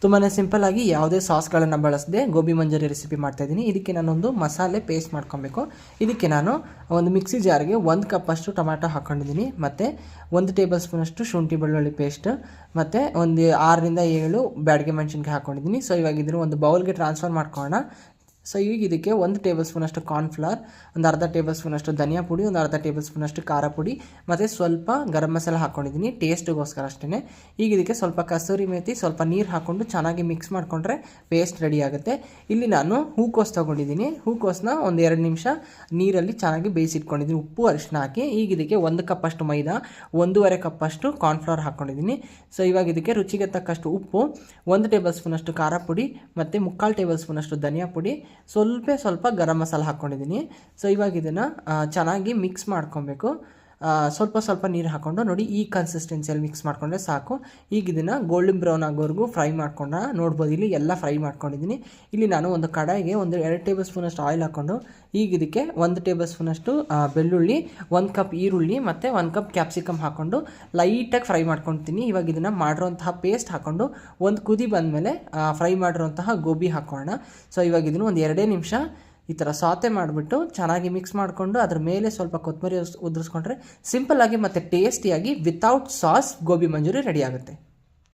ತುಂಬಾ ಸಿಂಪಲ್ಲಾಗಿ ಯಾವುದೇ ಸಾಸ್ಗಳನ್ನು ಬಳಸದೆ ಗೋಬಿ ಮಂಚೂರಿ ರೆಸಿಪಿ ಮಾಡ್ತಾಯಿದ್ದೀನಿ. ಇದಕ್ಕೆ ನಾನೊಂದು ಮಸಾಲೆ ಪೇಸ್ಟ್ ಮಾಡ್ಕೊಬೇಕು. ಇದಕ್ಕೆ ನಾನು ಒಂದು ಮಿಕ್ಸಿ ಜಾರ್ಗೆ 1 ಕಪ್ಪಷ್ಟು ಟೊಮ್ಯಾಟೊ ಹಾಕ್ಕೊಂಡಿದ್ದೀನಿ, ಮತ್ತು 1 ಟೇಬಲ್ ಸ್ಪೂನಷ್ಟು ಶುಂಠಿ ಬೆಳ್ಳುಳ್ಳಿ ಪೇಸ್ಟ್, ಮತ್ತು ಒಂದು 6ರಿಂದ 7 ಬ್ಯಾಡಗೆ ಮೆಣಸಿನ್ಕಾಯಿ ಹಾಕ್ಕೊಂಡಿದ್ದೀನಿ. ಸೊ ಇವಾಗ ಇದನ್ನು ಒಂದು ಬೌಲ್ಗೆ ಟ್ರಾನ್ಸ್ಫರ್ ಮಾಡ್ಕೊಳ್ಳೋಣ. ಸೊ ಈಗ ಇದಕ್ಕೆ 1 ಟೇಬಲ್ ಸ್ಪೂನಷ್ಟು ಕಾರ್ನ್ಫ್ಲವರ್, ಒಂದು ಅರ್ಧ ಟೇಬಲ್ ಸ್ಪೂನಷ್ಟು ಧನಿಯಾ ಪುಡಿ, ಒಂದು ಅರ್ಧ ಟೇಬಲ್ ಸ್ಪೂನಷ್ಟು ಖಾರ ಪುಡಿ, ಮತ್ತು ಸ್ವಲ್ಪ ಗರಂ ಮಸಾಲ ಹಾಕ್ಕೊಂಡಿದ್ದೀನಿ ಟೇಸ್ಟಿಗೋಸ್ಕರ ಅಷ್ಟೇ. ಈಗ ಇದಕ್ಕೆ ಸ್ವಲ್ಪ ಕಸೂರಿ ಮೇಥಿ, ಸ್ವಲ್ಪ ನೀರು ಹಾಕ್ಕೊಂಡು ಚೆನ್ನಾಗಿ ಮಿಕ್ಸ್ ಮಾಡಿಕೊಂಡ್ರೆ ಪೇಸ್ಟ್ ರೆಡಿ ಆಗುತ್ತೆ. ಇಲ್ಲಿ ನಾನು ಹೂಕೋಸು ತೊಗೊಂಡಿದ್ದೀನಿ. ಹೂಕೋಸನ್ನ ಒಂದು 2 ನಿಮಿಷ ನೀರಲ್ಲಿ ಚೆನ್ನಾಗಿ ಬೇಯಿಸಿಟ್ಕೊಂಡಿದ್ದೀನಿ, ಉಪ್ಪು ಅರಿಶಿನ ಹಾಕಿ. ಈಗ ಇದಕ್ಕೆ 1 ಕಪ್ಪಷ್ಟು ಮೈದಾ, 1.5 ಕಪ್ಪಷ್ಟು ಕಾರ್ನ್ಫ್ಲವರ್ ಹಾಕ್ಕೊಂಡಿದ್ದೀನಿ. ಸೊ ಇವಾಗ ಇದಕ್ಕೆ ರುಚಿಗೆ ತಕ್ಕಷ್ಟು ಉಪ್ಪು, 1 ಟೇಬಲ್ ಸ್ಪೂನಷ್ಟು ಖಾರ ಪುಡಿ, ಮತ್ತು 3/4 ಟೇಬಲ್ ಸ್ಪೂನಷ್ಟು ಧನಿಯಾ ಪುಡಿ, ಸ್ವಲ್ಪ ಗರಂ ಮಸಾಲ ಹಾಕ್ಕೊಂಡಿದ್ದೀನಿ. ಸೊ ಇವಾಗ ಇದನ್ನು ಚೆನ್ನಾಗಿ ಮಿಕ್ಸ್ ಮಾಡ್ಕೊಬೇಕು. ಸ್ವಲ್ಪ ನೀರು ಹಾಕ್ಕೊಂಡು ನೋಡಿ, ಈ ಕನ್ಸಿಸ್ಟೆನ್ಸಿಯಲ್ಲಿ ಮಿಕ್ಸ್ ಮಾಡಿಕೊಂಡ್ರೆ ಸಾಕು. ಈಗ ಇದನ್ನು ಗೋಲ್ಡನ್ ಬ್ರೌನ್ ಆಗೋವರೆಗೂ ಫ್ರೈ ಮಾಡ್ಕೊಂಡು ನೋಡ್ಬೋದು. ಇಲ್ಲಿ ಎಲ್ಲ ಫ್ರೈ ಮಾಡ್ಕೊಂಡಿದ್ದೀನಿ. ಇಲ್ಲಿ ನಾನು ಒಂದು ಕಡಾಯಿಗೆ 2 ಟೇಬಲ್ ಸ್ಪೂನಷ್ಟು ಆಯಿಲ್ ಹಾಕ್ಕೊಂಡು, ಈಗ ಇದಕ್ಕೆ 1 ಟೇಬಲ್ ಸ್ಪೂನಷ್ಟು ಬೆಳ್ಳುಳ್ಳಿ, 1 ಕಪ್ ಈರುಳ್ಳಿ, ಮತ್ತು 1 ಕಪ್ ಕ್ಯಾಪ್ಸಿಕಮ್ ಹಾಕ್ಕೊಂಡು ಲೈಟಾಗಿ ಫ್ರೈ ಮಾಡ್ಕೊಳ್ತೀನಿ. ಇವಾಗ ಇದನ್ನು ಮಾಡಿರೋಂತಹ ಪೇಸ್ಟ್ ಹಾಕ್ಕೊಂಡು ಒಂದು ಕುದಿ ಬಂದಮೇಲೆ ಫ್ರೈ ಮಾಡಿರೋಂತಹ ಗೋಬಿ ಹಾಕೋಣ. ಸೊ ಇವಾಗ ಇದನ್ನು ಒಂದು 2 ನಿಮಿಷ ಈ ಥರ ಸಾತೆ ಮಾಡಿಬಿಟ್ಟು ಚೆನ್ನಾಗಿ ಮಿಕ್ಸ್ ಮಾಡಿಕೊಂಡು ಅದ್ರ ಮೇಲೆ ಸ್ವಲ್ಪ ಕೊತ್ತಂಬರಿ ಉದುರಿಸ್ಕೊಂಡ್ರೆ ಸಿಂಪಲ್ಲಾಗಿ ಮತ್ತು ಟೇಸ್ಟಿಯಾಗಿ without sauce gobi manchuri ready ಆಗುತ್ತೆ.